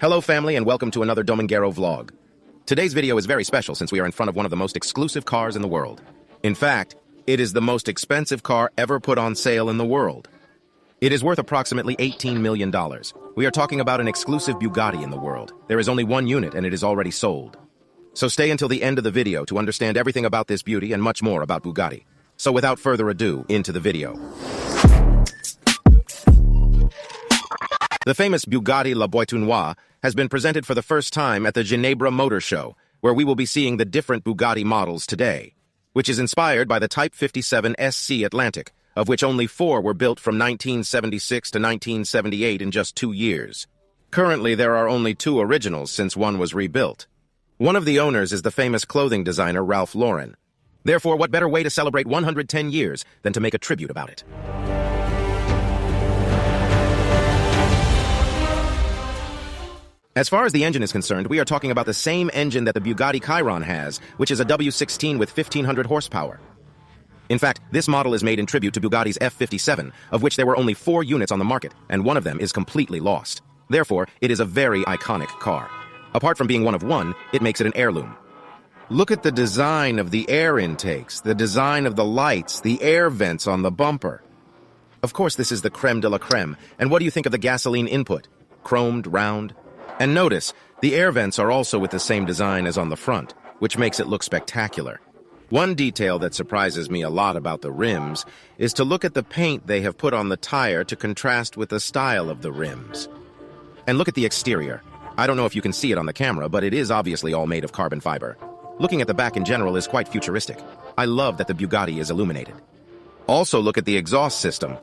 Hello family and welcome to another Domingero vlog. Today's video is very special since we are in front of one of the most exclusive cars in the world. In fact, it is the most expensive car ever put on sale in the world. It is worth approximately $18 million. We are talking about an exclusive Bugatti in the world. There is only one unit and it is already sold. So stay until the end of the video to understand everything about this beauty and much more about Bugatti. So without further ado, into the video. The famous Bugatti La Voiture Noire has been presented for the first time at the Geneva Motor Show, where we will be seeing the different Bugatti models today, which is inspired by the Type 57 SC Atlantic, of which only 4 were built from 1976 to 1978 in just 2 years. Currently, there are only 2 originals since one was rebuilt. One of the owners is the famous clothing designer Ralph Lauren. Therefore, what better way to celebrate 110 years than to make a tribute about it? As far as the engine is concerned, we are talking about the same engine that the Bugatti Chiron has, which is a W16 with 1,500 horsepower. In fact, this model is made in tribute to Bugatti's F57, of which there were only 4 units on the market, and one of them is completely lost. Therefore, it is a very iconic car. Apart from being one of one, it makes it an heirloom. Look at the design of the air intakes, the design of the lights, the air vents on the bumper. Of course, this is the creme de la creme, and what do you think of the gasoline input? Chromed, round. And notice, the air vents are also with the same design as on the front, which makes it look spectacular. One detail that surprises me a lot about the rims is to look at the paint they have put on the tire to contrast with the style of the rims. And look at the exterior. I don't know if you can see it on the camera, but it is obviously all made of carbon fiber. Looking at the back in general is quite futuristic. I love that the Bugatti is illuminated. Also look at the exhaust system.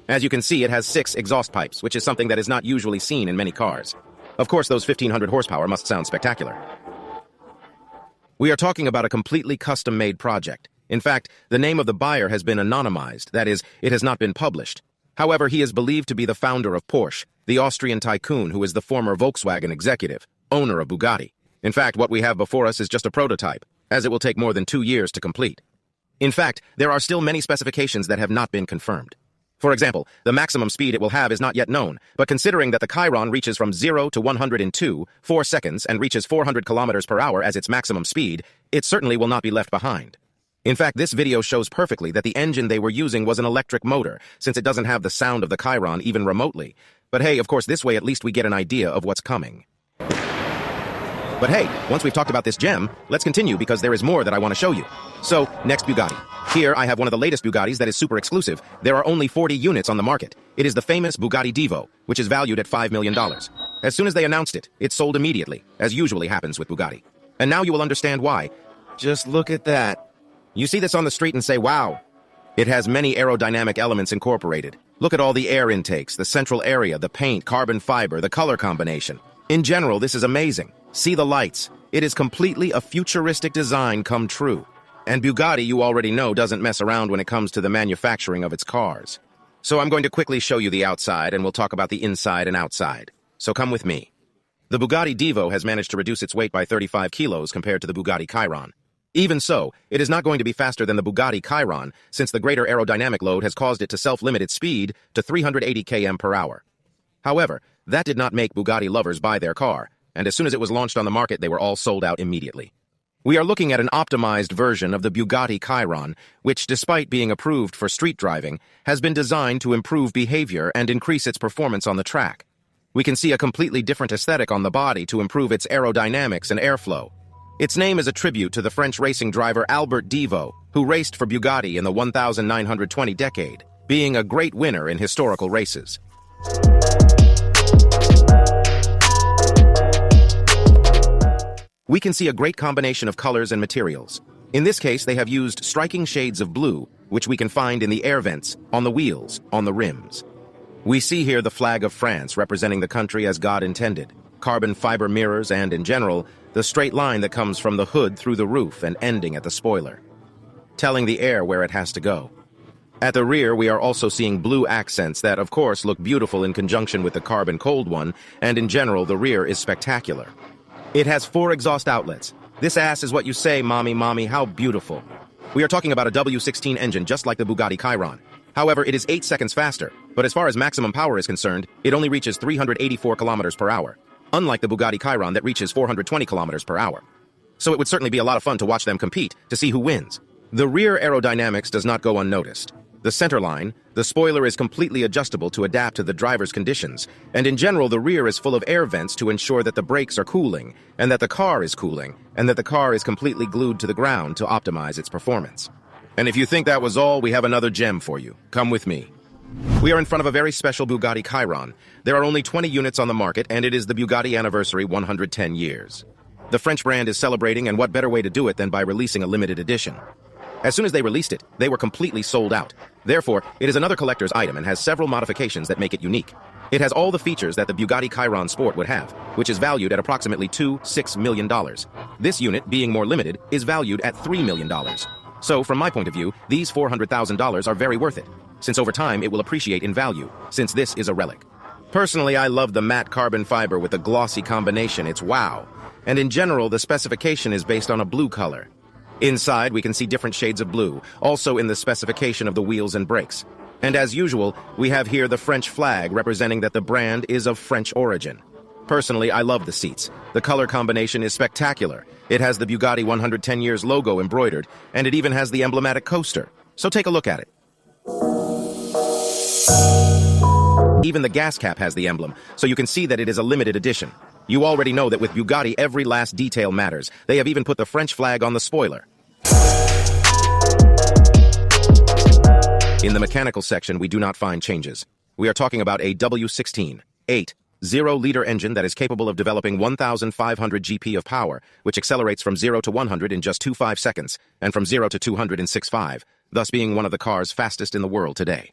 As you can see, it has 6 exhaust pipes, which is something that is not usually seen in many cars. Of course, those 1,500 horsepower must sound spectacular. We are talking about a completely custom-made project. In fact, the name of the buyer has been anonymized, that is, it has not been published. However, he is believed to be the founder of Porsche, the Austrian tycoon who is the former Volkswagen executive, owner of Bugatti. In fact, what we have before us is just a prototype, as it will take more than 2 years to complete. In fact, there are still many specifications that have not been confirmed. For example, the maximum speed it will have is not yet known, but considering that the Chiron reaches from 0 to 100 in 4 seconds and reaches 400 kilometers per hour as its maximum speed, it certainly will not be left behind. In fact, this video shows perfectly that the engine they were using was an electric motor, since it doesn't have the sound of the Chiron even remotely. But hey, of course, this way at least we get an idea of what's coming. But hey, once we've talked about this gem, let's continue because there is more that I want to show you. So, next Bugatti. Here, I have one of the latest Bugattis that is super exclusive. There are only 40 units on the market. It is the famous Bugatti Divo, which is valued at $5 million. As soon as they announced it, it sold immediately, as usually happens with Bugatti. And now you will understand why. Just look at that. You see this on the street and say, wow. It has many aerodynamic elements incorporated. Look at all the air intakes, the central area, the paint, carbon fiber, the color combination. In general, this is amazing. See the lights. It is completely a futuristic design come true. And Bugatti, you already know, doesn't mess around when it comes to the manufacturing of its cars. So I'm going to quickly show you the outside, and we'll talk about the inside and outside. So come with me. The Bugatti Divo has managed to reduce its weight by 35 kilos compared to the Bugatti Chiron. Even so, it is not going to be faster than the Bugatti Chiron, since the greater aerodynamic load has caused it to self-limit its speed to 380 km per hour. However, that did not make Bugatti lovers buy their car, and as soon as it was launched on the market, they were all sold out immediately. We are looking at an optimized version of the Bugatti Chiron, which, despite being approved for street driving, has been designed to improve behavior and increase its performance on the track. We can see a completely different aesthetic on the body to improve its aerodynamics and airflow. Its name is a tribute to the French racing driver Albert Divo, who raced for Bugatti in the 1920 decade, being a great winner in historical races. We can see a great combination of colors and materials. In this case, they have used striking shades of blue, which we can find in the air vents, on the wheels, on the rims. We see here the flag of France representing the country as God intended, carbon fiber mirrors, and, in general, the straight line that comes from the hood through the roof and ending at the spoiler, telling the air where it has to go. At the rear, we are also seeing blue accents that, of course, look beautiful in conjunction with the carbon cold one, and in general, the rear is spectacular. It has 4 exhaust outlets. This ass is what you say, mommy, mommy, how beautiful. We are talking about a W16 engine just like the Bugatti Chiron. However, it is 8 seconds faster, but as far as maximum power is concerned, it only reaches 384 kilometers per hour. unlike the Bugatti Chiron that reaches 420 kilometers per hour. So it would certainly be a lot of fun to watch them compete to see who wins. The rear aerodynamics does not go unnoticed. The centerline, the spoiler is completely adjustable to adapt to the driver's conditions, and in general the rear is full of air vents to ensure that the brakes are cooling, and that the car is cooling, and that the car is completely glued to the ground to optimize its performance. And if you think that was all, we have another gem for you. Come with me. We are in front of a very special Bugatti Chiron. There are only 20 units on the market, and it is the Bugatti anniversary 110 years. The French brand is celebrating, and what better way to do it than by releasing a limited edition? As soon as they released it, they were completely sold out. Therefore, it is another collector's item and has several modifications that make it unique. It has all the features that the Bugatti Chiron Sport would have, which is valued at approximately $6 million. This unit, being more limited, is valued at $3 million. So, from my point of view, these $400,000 are very worth it, since over time it will appreciate in value, since this is a relic. Personally, I love the matte carbon fiber with the glossy combination. It's wow. And in general, the specification is based on a blue color. Inside, we can see different shades of blue, also in the specification of the wheels and brakes. And as usual, we have here the French flag representing that the brand is of French origin. Personally, I love the seats. The color combination is spectacular. It has the Bugatti 110 years logo embroidered, and it even has the emblematic coaster. So take a look at it. Even the gas cap has the emblem, so you can see that it is a limited edition. You already know that with Bugatti, every last detail matters. They have even put the French flag on the spoiler. In the mechanical section, we do not find changes. We are talking about a W16, 0-liter engine that is capable of developing 1,500 GP of power, which accelerates from 0 to 100 in just 2.5 seconds, and from 0 to 200 in 6.5, thus being one of the cars fastest in the world today.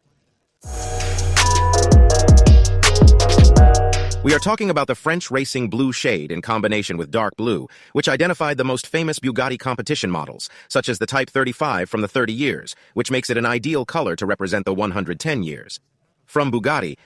We are talking about the French racing blue shade in combination with dark blue, which identified the most famous Bugatti competition models, such as the Type 35 from the 30 years, which makes it an ideal color to represent the 110 years. From Bugatti.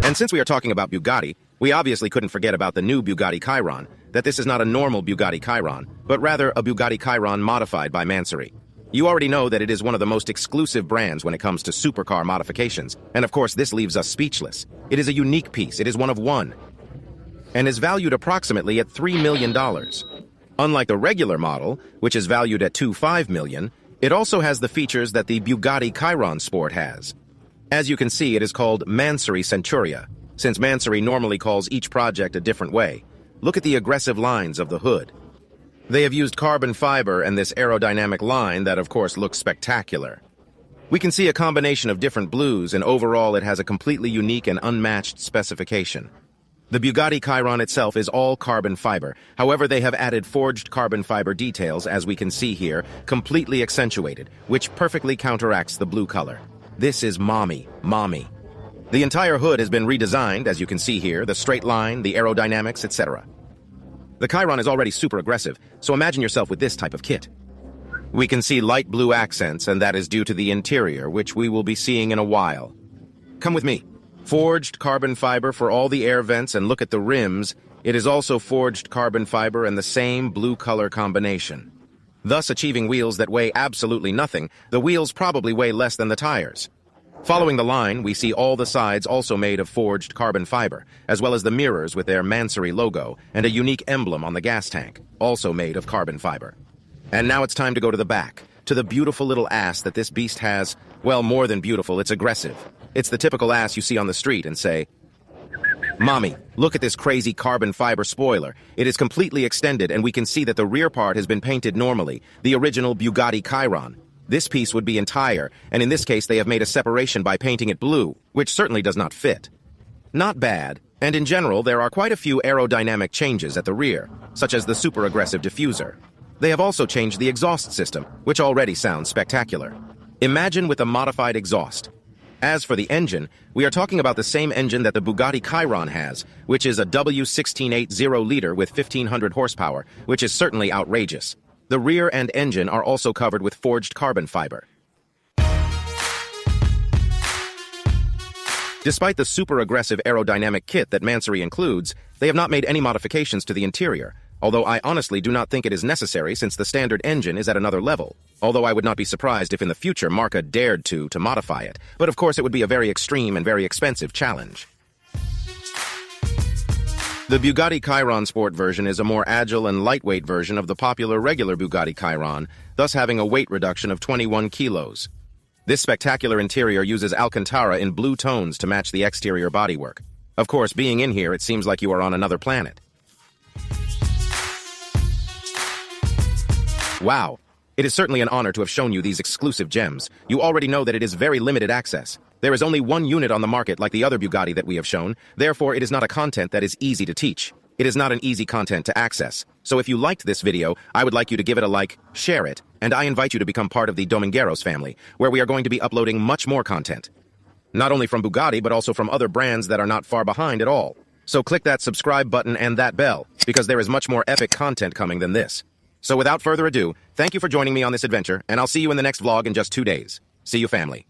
And since we are talking about Bugatti, we obviously couldn't forget about the new Bugatti Chiron, that this is not a normal Bugatti Chiron, but rather a Bugatti Chiron modified by Mansory. You already know that it is one of the most exclusive brands when it comes to supercar modifications, and of course this leaves us speechless. It is a unique piece, it is one of one, and is valued approximately at $3 million. Unlike the regular model, which is valued at $2.5 million, it also has the features that the Bugatti Chiron Sport has. As you can see, it is called Mansory Centuria, since Mansory normally calls each project a different way. Look at the aggressive lines of the hood. They have used carbon fiber and this aerodynamic line that, of course, looks spectacular. We can see a combination of different blues, and overall it has a completely unique and unmatched specification. The Bugatti Chiron itself is all carbon fiber. However, they have added forged carbon fiber details, as we can see here, completely accentuated, which perfectly counteracts the blue color. This is mommy. The entire hood has been redesigned, as you can see here, the straight line, the aerodynamics, etc. The Chiron is already super aggressive, so imagine yourself with this type of kit. We can see light blue accents, and that is due to the interior, which we will be seeing in a while. Come with me. Forged carbon fiber for all the air vents, and look at the rims. It is also forged carbon fiber and the same blue color combination. Thus achieving wheels that weigh absolutely nothing. The wheels probably weigh less than the tires. Following the line, we see all the sides also made of forged carbon fiber, as well as the mirrors with their Mansory logo and a unique emblem on the gas tank, also made of carbon fiber. And now it's time to go to the back, to the beautiful little ass that this beast has. Well, more than beautiful, it's aggressive. It's the typical ass you see on the street and say, "Mommy, look at this crazy carbon fiber spoiler. It is completely extended, and we can see that the rear part has been painted normally, the original Bugatti Chiron. This piece would be entire, and in this case they have made a separation by painting it blue, which certainly does not fit. Not bad, and in general there are quite a few aerodynamic changes at the rear, such as the super aggressive diffuser. They have also changed the exhaust system, which already sounds spectacular. Imagine with a modified exhaust. As for the engine, we are talking about the same engine that the Bugatti Chiron has, which is a W16 0-liter with 1,500 horsepower, which is certainly outrageous. The rear and engine are also covered with forged carbon fiber. Despite the super aggressive aerodynamic kit that Mansory includes, they have not made any modifications to the interior, although I honestly do not think it is necessary since the standard engine is at another level, although I would not be surprised if in the future Marca dared to modify it, but of course it would be a very extreme and very expensive challenge. The Bugatti Chiron Sport version is a more agile and lightweight version of the popular regular Bugatti Chiron, thus having a weight reduction of 21 kilos. This spectacular interior uses Alcantara in blue tones to match the exterior bodywork. Of course, being in here, it seems like you are on another planet. Wow! It is certainly an honor to have shown you these exclusive gems. You already know that it is very limited access. There is only one unit on the market like the other Bugatti that we have shown, therefore it is not a content that is easy to teach. It is not an easy content to access. So if you liked this video, I would like you to give it a like, share it, and I invite you to become part of the Domingueros family, where we are going to be uploading much more content. Not only from Bugatti, but also from other brands that are not far behind at all. So click that subscribe button and that bell, because there is much more epic content coming than this. So without further ado, thank you for joining me on this adventure, and I'll see you in the next vlog in just 2 days. See you, family.